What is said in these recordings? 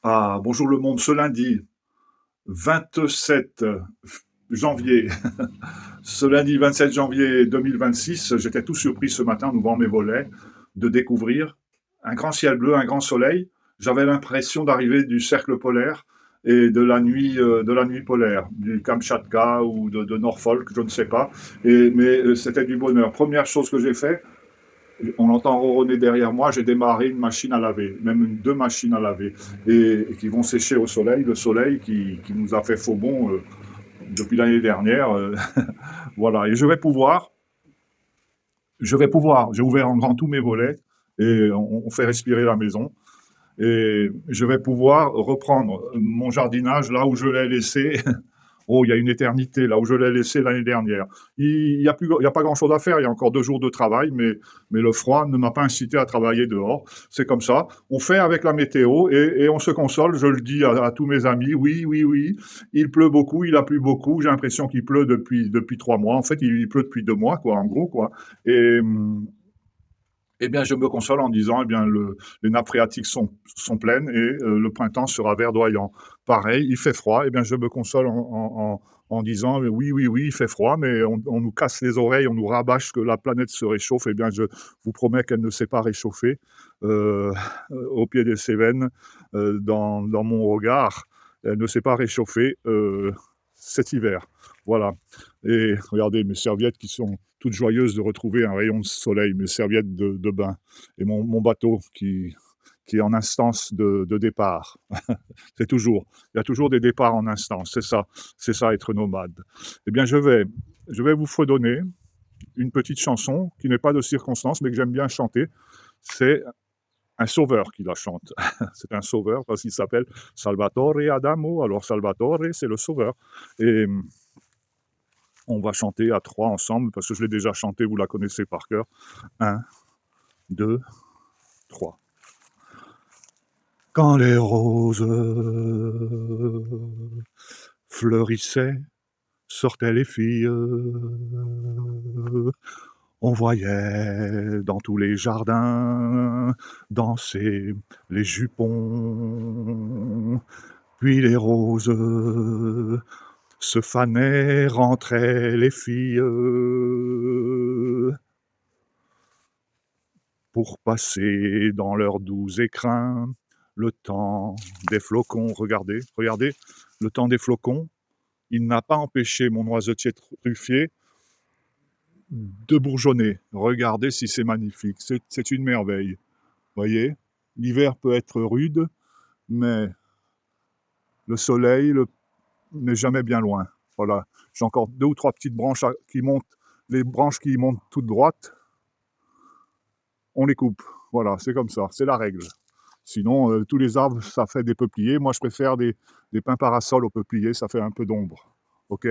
Ah, bonjour le monde, ce lundi 27 janvier, ce lundi 27 janvier 2026, j'étais tout surpris ce matin en ouvrant mes volets de découvrir un grand ciel bleu, un grand soleil. J'avais l'impression d'arriver du cercle polaire et de la nuit polaire, du Kamchatka ou de Norfolk, je ne sais pas. Mais c'était du bonheur. Première chose que j'ai fait, on entend ronronner derrière moi, j'ai démarré une machine à laver, même deux machines à laver, et qui vont sécher au soleil, le soleil qui nous a fait faux bond depuis l'année dernière. Voilà, et j'ai ouvert en grand tous mes volets, et on fait respirer la maison, et je vais pouvoir reprendre mon jardinage là où je l'ai laissé. Oh, il y a une éternité, là où je l'ai laissé l'année dernière. Il y a pas grand-chose à faire, il y a encore 2 jours de travail, mais le froid ne m'a pas incité à travailler dehors. C'est comme ça. On fait avec la météo et on se console. Je le dis à tous mes amis. Oui, oui, oui. Il pleut beaucoup, il a plu beaucoup. J'ai l'impression qu'il pleut depuis 3 mois. En fait, il pleut depuis 2 mois, quoi, en gros, quoi. Et, eh bien, je me console en disant, eh bien, les nappes phréatiques sont pleines et le printemps sera verdoyant. Pareil, il fait froid, eh bien, je me console en disant, oui, oui, oui, il fait froid, mais on nous casse les oreilles, on nous rabâche que la planète se réchauffe. Eh bien, je vous promets qu'elle ne s'est pas réchauffée euh, au pied des Cévennes, dans mon regard. Elle ne s'est pas réchauffée cet hiver. Voilà. Et regardez mes serviettes qui sont toutes joyeuses de retrouver un rayon de soleil, mes serviettes de bain et mon bateau qui est en instance de départ. Il y a toujours des départs en instance, c'est ça être nomade. Eh bien, je vais vous fredonner une petite chanson qui n'est pas de circonstance, mais que j'aime bien chanter. C'est un sauveur qui la chante. C'est un sauveur parce qu'il s'appelle Salvatore Adamo. Alors Salvatore, c'est le sauveur. Et on va chanter à trois ensemble parce que je l'ai déjà chanté, vous la connaissez par cœur. Un, deux, trois. Quand les roses fleurissaient, sortaient les filles, on voyait dans tous les jardins danser les jupons, puis les roses se fanaient, rentraient les filles pour passer dans leurs doux écrins le temps des flocons. Regardez, regardez, le temps des flocons, il n'a pas empêché mon noisetier truffier de bourgeonner. Regardez si c'est magnifique, c'est une merveille. Voyez, l'hiver peut être rude, mais le soleil n'est jamais bien loin. Voilà, j'ai encore deux ou trois petites branches qui montent, les branches qui montent toutes droites, on les coupe. Voilà, c'est comme ça, c'est la règle. Sinon, tous les arbres, ça fait des peupliers. Moi, je préfère des pins parasols aux peupliers, ça fait un peu d'ombre. Ok?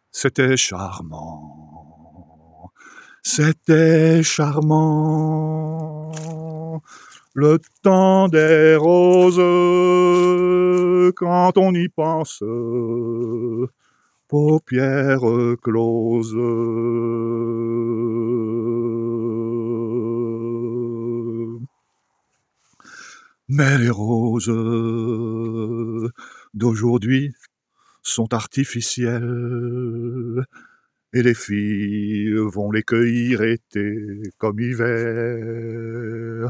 C'était charmant. C'était charmant. Le temps des roses, quand on y pense, paupières closes. Mais les roses d'aujourd'hui sont artificielles et les filles vont les cueillir été comme hiver.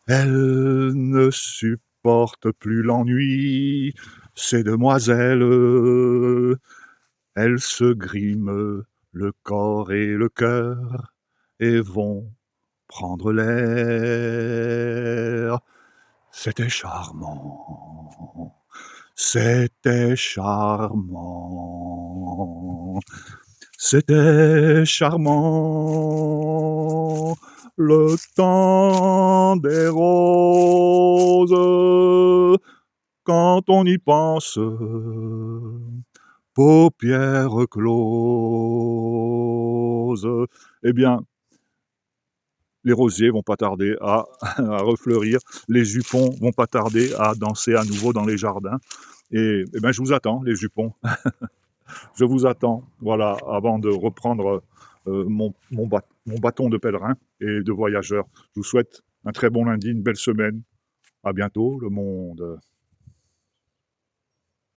Elles ne supportent plus l'ennui, ces demoiselles. Elles se griment le corps et le cœur et vont prendre l'air. C'était charmant. C'était charmant. C'était charmant. Le temps des roses. Quand on y pense, paupières closes. Eh bien, les rosiers vont pas tarder à refleurir, les jupons vont pas tarder à danser à nouveau dans les jardins. Et ben, je vous attends, les jupons. Je vous attends, voilà, avant de reprendre mon bâton de pèlerin et de voyageur. Je vous souhaite un très bon lundi, une belle semaine. À bientôt, le monde.